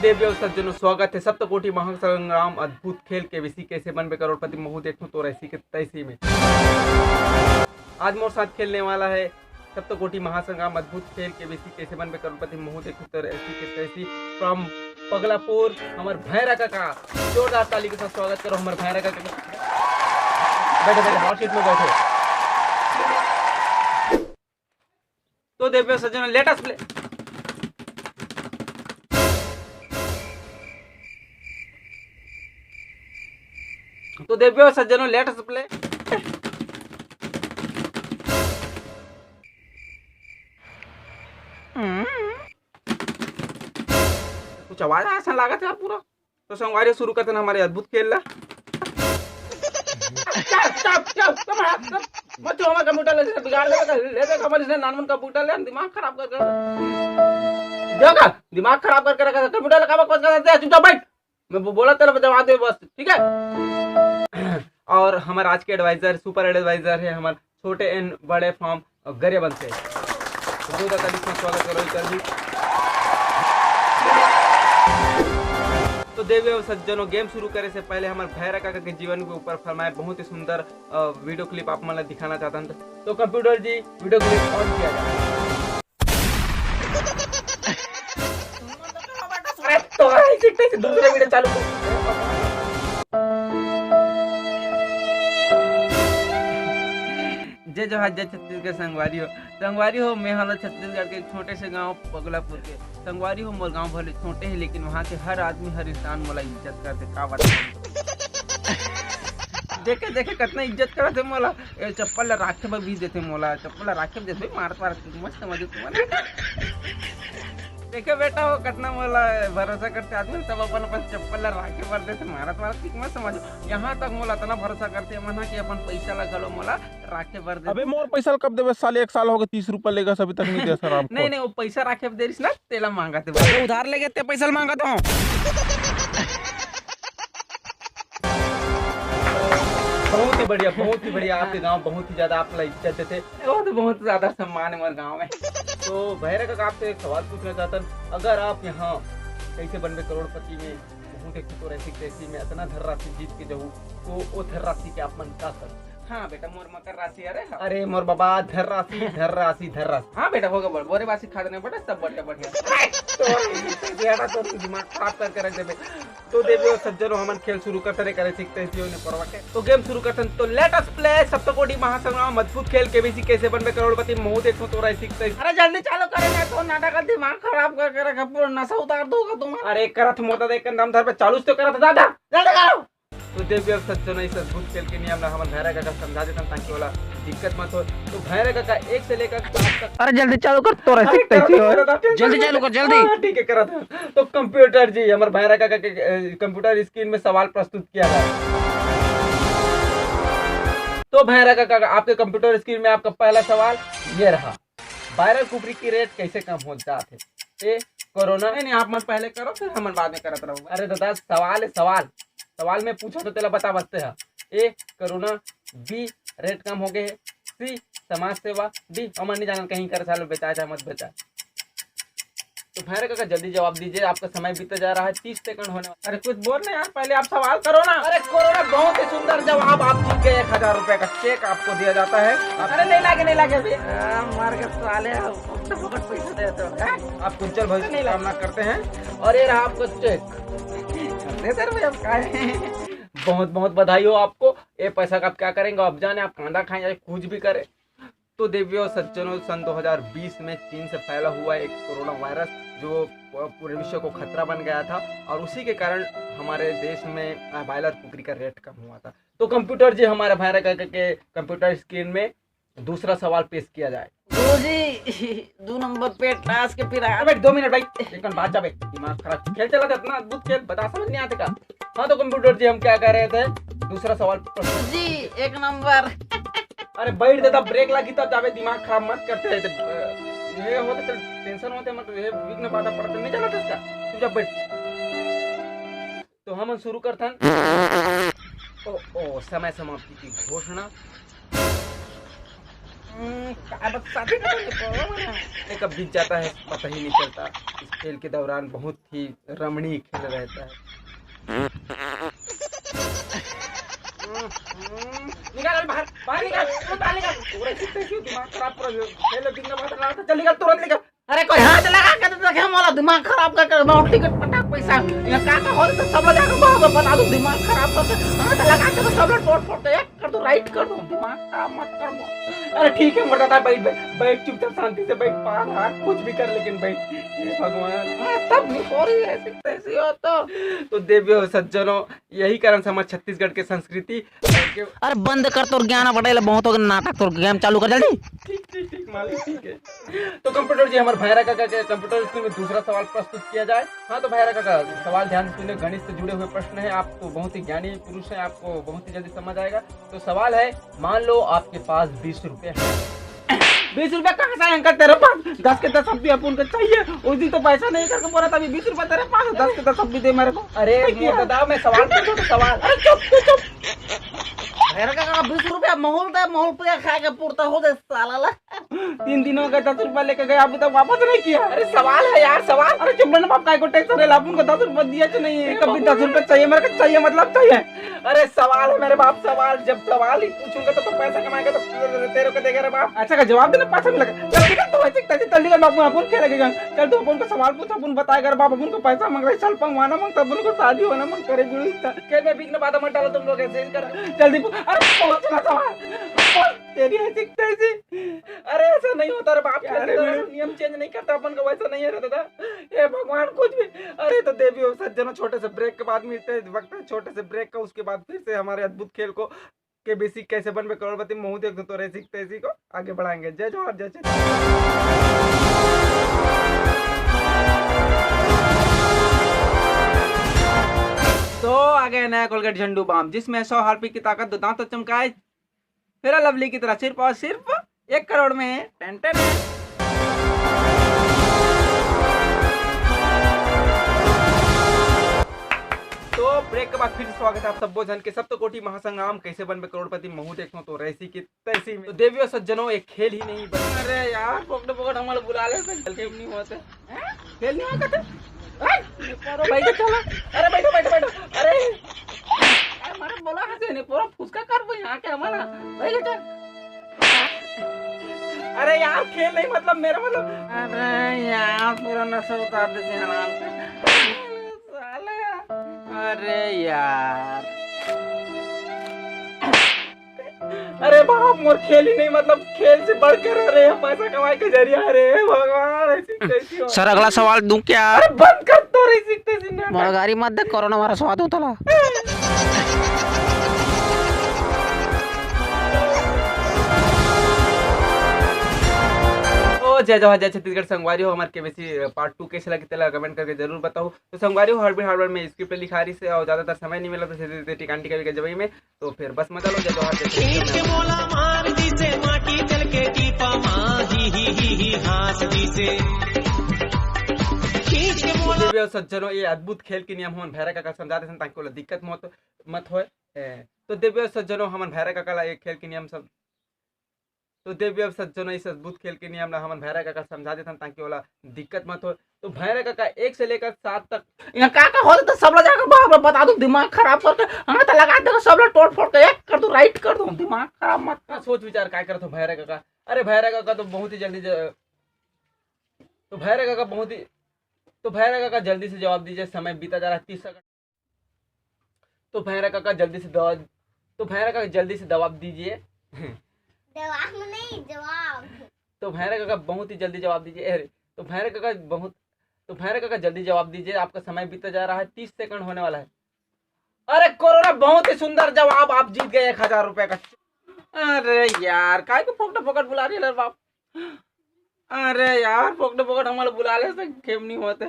देवी और सज्जनों, स्वागत है सप्तकोटि महासंग्राम अद्भुत खेल के विषय कैसे बनबे करोड़पति महू देखो तो ऐसी के तैसी में आज मोर साथ खेलने वाला है सप्तकोटि महासंग्राम अद्भुत खेल के विषय कैसे बनबे करोड़पति महू देखो तो ऐसी के तैसी फ्रॉम पगलापुर हमार भैरा काका। जोरदार ताली के साथ स्वागत करो हमारे भैरा काका। बैठे बैठे हॉट सीट में बैठे। तो देवी और सज्जनों, लेट अस प्ले। तो देवियों और सज्जनों, लेट अस प्ले। कुछ आवाज ऐसा लगा था पूरा। तो संगवारी शुरू करते हैं हमारे अद्भुत खेल ला। बच्चों हमारा कंप्यूटर ले बिगाड़ देगा, ले देगा हमारे इसने नानमन कंप्यूटर ले दिमाग खराब कर देखा, दिमाग खराब करके रखा था। कंप्यूटर लगा बकवास करते हैं, चुपचाप बैठ। मैं बोला तेरा जवाब दे बस, ठीक है। और हमारे आज के एडवाइजर सुपर एडवाइजर है हमारे छोटे एंड बड़े फॉर्म गरियाबंद से। तो स्वागत करो जी। तो देवी और सज्जनों, गेम शुरू करे से पहले हमारे भैरा काका के जीवन के ऊपर फरमाए बहुत ही सुंदर वीडियो क्लिप आप मतलब दिखाना चाहता हूँ। तो computer ji video clip on किया जाए। तो दूसरे वीडियो चालू जय जोहार, जय छत्तीसगढ़। संगवारी हो मैं हाल छत्तीसगढ़ के छोटे से गांव पगलापुर के। संगवारी हो मोर गांव भले छोटे है लेकिन वहाँ के हर आदमी हर इंसान मोला इज्जत करते। का बात देखे देखे कितना इज्जत करते मोला। चप्पल ला राखे बर भी देते मोला, चप्पल ला राखे देते मारत मारत मस्त समझ तुम्हारे। देखे बेटा हो कितना मोला भरोसा करते आदमी, सब अपन अपन चप्पल ला राखे बर देते मारत मारत ठीक मत समझो। यहाँ तक मोला इतना भरोसा करते मना कि अपन पैसा ला घलो मोला राखे बर दे। अबे मोर पैसा कब देबे साले? 1 साल हो गए 30 रुपए लेगा अभी तक नहीं दिया सर आपको। नहीं वो पैसा राखे देरिस ना तेला मांगा थे, उधार लेके ते पैसा मांगा तो बहुत ही बढ़िया आपके गांव बहुत ही ज्यादा आप इज्जत देते, बहुत ज्यादा सम्मान है हमारे गांव में। तो भैरा काका आपसे एक सवाल पूछना चाहता हूँ, अगर आप यहाँ कैसे बनबे करोड़पति में तो ऐसी में इतना धनराशि जीत के जाऊँ तो वो धनराशि के आप मन का कर? हाँ बेटा मोर मकर राशि। अरे मोर बाबा धनराशि। हाँ बेटा होगा बोरे बासी खा देने बेटा, सब बढ़िया तो दिमाग खराब करके रख देबे। तो देवी और सज्जनों, हम खेल शुरू करते करे सीखते हैं परवा के। तो गेम शुरू करते हैं। तो लेट अस प्ले सप्तकोटि महासंग्राम अद्भुत खेल के बीसी कैसे बनबे करोड़पति महू देखो तो सीखते हैं। अरे जल्दी चालू करेंगे तो नाटक का दिमाग खराब करके रखा, पूरा नशा उतार दूंगा तुम। अरे करत मोटा देख कर दम धर पे चालू तो करत दादा जल्दी करो। तो देवी और सज्जनों, इस अद्भुत खेल के नियम हमारे भैरा काका समझा देता हूँ ताकि वाला दिक्कत मत हो। तो भैरा काका 1 से लेकर 5 तक। अरे जल्दी चालू कर तो जल्दी चालू कर जल्दी। ठीक है करा था। तो कंप्यूटर जी हमारे भैरा काका के कंप्यूटर स्क्रीन में सवाल प्रस्तुत किया गया। तो भैरा काका आपके कंप्यूटर स्क्रीन में आपका पहला सवाल ये रहा, वायरल कुफरी की रेट कैसे कम हो जाते? ए कोरोना। नहीं आप मत पहले करो फिर हम बाद में करते रहो। अरे दादा सवाल है, सवाल में पूछो तो तेला बता बसते हैं। ए कोरोना, बी रेट कम हो गए, सी समाज सेवा, डी अमर नहीं जाना कहीं कर साल बेचा चाहे मत बेचा। तो भैरा काका जल्दी जवाब दीजिए, आपका समय बीता जा रहा है, 30 सेकंड होने वाला। अरे कुछ बोल रहे यार, पहले आप सवाल करो ना। अरे कोरोना बहुत ही सुंदर जवाब, आप जीत गए। 1000 रुपए का चेक आपको दिया जाता है। अरे नहीं लागे मार के साले पैसा दे तो आप उज्जवल भविष्य की कामना करते हैं। और ये रहा आपका चेक। बहुत बहुत बधाई हो आपको। ये पैसा का आप क्या करेंगे अब जाने, आप कांदा खाएं या कुछ भी करें। तो देवियों सज्जनों, सन 2020 में चीन से फैला हुआ एक कोरोना वायरस जो पूरे विश्व को खतरा बन गया था और उसी के कारण हमारे देश में बॉयलर कुकरी का रेट कम हुआ था। तो कंप्यूटर जी हमारे भैरा काका के कंप्यूटर स्क्रीन में दूसरा सवाल पेश किया जाए। जी 2 नंबर पे टास्क के फिर 2 मिनट भाई, एक बात जाबे दिमाग खराब खेल चला था इतना अद्भुत खेल, बता समझ नहीं आते का। हाँ तो कंप्यूटर जी हम क्या कर रहे थे, दूसरा सवाल जी 1 नंबर। अरे बैठ देता, ब्रेक लगी तब जाबे, दिमाग खराब मत करते रहते। ये होते तो टेंशन होते मत, ये वीक में बाधा पड़ते नहीं जाना था इसका, तू जब बैठ। तो हम शुरू करते हैं। ओ समय समाप्ति की घोषणा। काय बताते नहीं, कब बीत जाता है पता ही नहीं चलता। इस खेल के दौरान बहुत ही रमणीय खेल रहता है। निकाल बाहर, बाहर निकाल, बाहर निकाल। पूरा चित्ते से दिमाग खराब, पूरा खेल दिन में बदल रहा था। चल निकल, तुरंत निकल। अरे कोई हाथ लगा के तो देखे, हमारा दिमाग खराब कर मैं टिकट पटाक पैसा यहाँ का हो तो सब लोग जाकर बाहर बता दो दिमाग खराब करके हाथ लगा के तो सब लोग तोड़ फोड़ दो, एक कर दो, राइट कर दो, दिमाग खराब मत कर दो। अरे ठीक है मर जाता, बैठ बैठ चुपचाप शांति से बैठ, पार हाथ कुछ भी कर लेकिन बैठ। हे भगवान, तब नहीं हो रही ऐसी तैसी हो तो देवियों सज्जनों, यही कारण से हमारे छत्तीसगढ़ के संस्कृति। अरे बंद कर, तोर ज्ञान बढ़ेला बहुत हो गया नाटक, तोर गेम चालू कर जल्दी। ठीक ठीक ठीक मालिक, ठीक है। तो कंप्यूटर जी, हमारे भैरा काका के कंप्यूटर स्कूल में दूसरा सवाल प्रस्तुत किया जाए। हाँ तो भैरा काका, सवाल ध्यान से सुनिए, गणित से जुड़े हुए प्रश्न है, आप तो बहुत ही ज्ञानी पुरुष हैं, आपको बहुत ही जल्दी समझ आएगा। तो सवाल है, मान लो आपके पास 20 रुपए है। 20 रुपए कहाँ से अंकल तेरे पास? 10 के 10 सब भी अपन को चाहिए, उस दिन तो पैसा नहीं करके बोला था, अभी 20 रुपए तेरे पास, 10 के 10 सब भी दे मेरे को। अरे दादा, मैं सवाल पूछो तो सवाल। अरे चुप। मेरे का 20 रुपया माहौल दे, माहौल पे खा के पूर्ता हो जाए साला ला। 3 दिनों का 10 रुपया लेके गया, अभी तक वापस नहीं किया। अरे सवाल है यार, सवाल। अरे चुप ना बाप, काय को टेंशन है, अपन को 10 रुपया दिया कि नहीं है, कभी 10 रुपया चाहिए मेरे को, चाहिए मतलब चाहिए। अरे सवाल है मेरे बाप, सवाल। जब सवाल ही पूछूंगा तो पैसा कमाएगा तो तेरे को देगा रे बाप। अच्छा का जवाब देना, पैसा मिलेगा। चल ठीक है, तो ऐसे जल्दी कर बाप, अपन खेलेगा। चल तू अपन को सवाल पूछ, अपन बताएगा बाप, अपन को पैसा मांग रहा है, चल पंगवाना मांगता, अपन को शादी होना मांग करे गुड़ी। खेल में बीच में बात मत डालो तुम लोग, ऐसे ही कर जल्दी। अरे पहुंचना सवाल, तेरी ऐसी तैसी। अरे ऐसा नहीं होता रे बाप, नियम चेंज नहीं करता अपन को, वैसा नहीं है दादा। ये भगवान कुछ भी। अरे तो देवियों सज्जनों, छोटे से ब्रेक के बाद मिलते हैं, वक्त है छोटे से ब्रेक का, उसके बाद फिर से हमारे अद्भुत खेल को के बेसिक कैसे बनवे करोड़पति महू देख तो रेसिक तैसी को आगे बढ़ाएंगे। जय जोहर, जय जय। तो आगे नया कोलगेट झंडू बाम, जिसमें 100 हार्पी की ताकत, दांत तो चमकाए, फिर लवली की तरह सिर्फ और सिर्फ 1 करोड़ में। Ten ten. तो ब्रेक के बाद फिर स्वागत है आप सब जन के। सब तो कोटि महासंग्राम कैसे बनवे करोड़पति महू देखो तो रैसी की तैसी में। तो देवियों सज्जनों, एक खेल ही नहीं बन। अरे यार पकड़ पकड़ हमारे बुला ले, खेल नहीं होते, खेल नहीं होते भाई तो चलो। अरे बैठो बैठो बैठो। अरे हमारे बोला हंसे नहीं, पूरा फुसका कर वो यहाँ के हमारा भाई चल। अरे यार खेल नहीं मतलब मेरा मतलब। अरे यार पूरा नशा उतार दे साले। अरे यार, अरे बाप मोर खेल ही नहीं मतलब, खेल से बढ़कर अरे पैसा कमाई का जरिया। अरे भगवान, ऐसी कैसी हो। सर अगला सवाल दूं क्या? अरे बंद कर तो रही तैसी ना, मोर गाड़ी मत दे, कोरोना हमारा स्वाद होता। जय जवाहर, जय छत्तीसगढ़। संगवारी हो हमारे केबीसी पार्ट 2 कैसे लगे तेला कमेंट करके जरूर बताओ। तो संगवारी हो हार्डवेयर में स्क्रिप्ट लिखा रही से और ज्यादातर समय नहीं मिला तो सीधे टिकान टिका के जवाई में। तो फिर बस मजा लो। जय जवाहर, जय छत्तीसगढ़। सज्जनों, ये अद्भुत खेल के नियम हम भैरा काका समझाते हैं ताकि कोई दिक्कत मत हो। तो देवियों सज्जनों, हम भैरा काका एक खेल के नियम सब, तो देवियों सज्जनों, इस अद्भुत खेल के नियम हम भैरा काका समझा देते हैं ताकि वाला दिक्कत मत हो। तो भैरा काका 1 से लेकर 7 तक यहाँ काका हो तो सब लोग जाकर बाहर बता दो, दिमाग खराब करके हाथ लगा दो, सब लोग तोड़ फोड़ के, एक कर दो, राइट कर दो, दिमाग खराब मत कर। सोच विचार क्या करते हो भैरा काका। अरे भैरा काका तो बहुत ही जल्दी तो भैरा काका जल्दी से जवाब दीजिए, समय बीता जा रहा है 30 सेकंड। तो भैरा काका जल्दी से जवाब दीजिए। जवाब नहीं, जवाब। तो भैरा काका बहुत ही जल्दी जवाब दीजिए। तो भैरा काका जल्दी जवाब दीजिए, आपका समय बीता जा रहा है, 30 सेकंड होने वाला है। अरे कोरोना, बहुत ही सुंदर जवाब, आप जीत गए 1000 रुपए का। अरे यार काय को फोकट फोकट बुला रही है बाप। अरे यार फोकट फोकट हमारे बुला ले से खेम नहीं होते।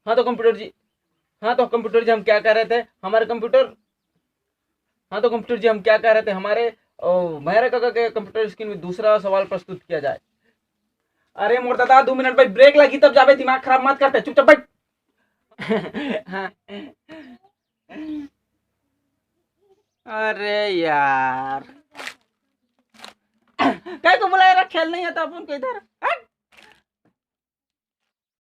हाँ तो कंप्यूटर जी हम क्या कर रहे थे, हमारे भैरा काका के कंप्यूटर स्क्रीन में दूसरा सवाल प्रस्तुत किया जाए। अरे मोर दादा 2 मिनट भाई ब्रेक लगी तब जावे, दिमाग खराब मत करते, चुपचाप बैठ। हाँ अरे यार क्या तो बोला यार खेल नहीं आता अपन को इधर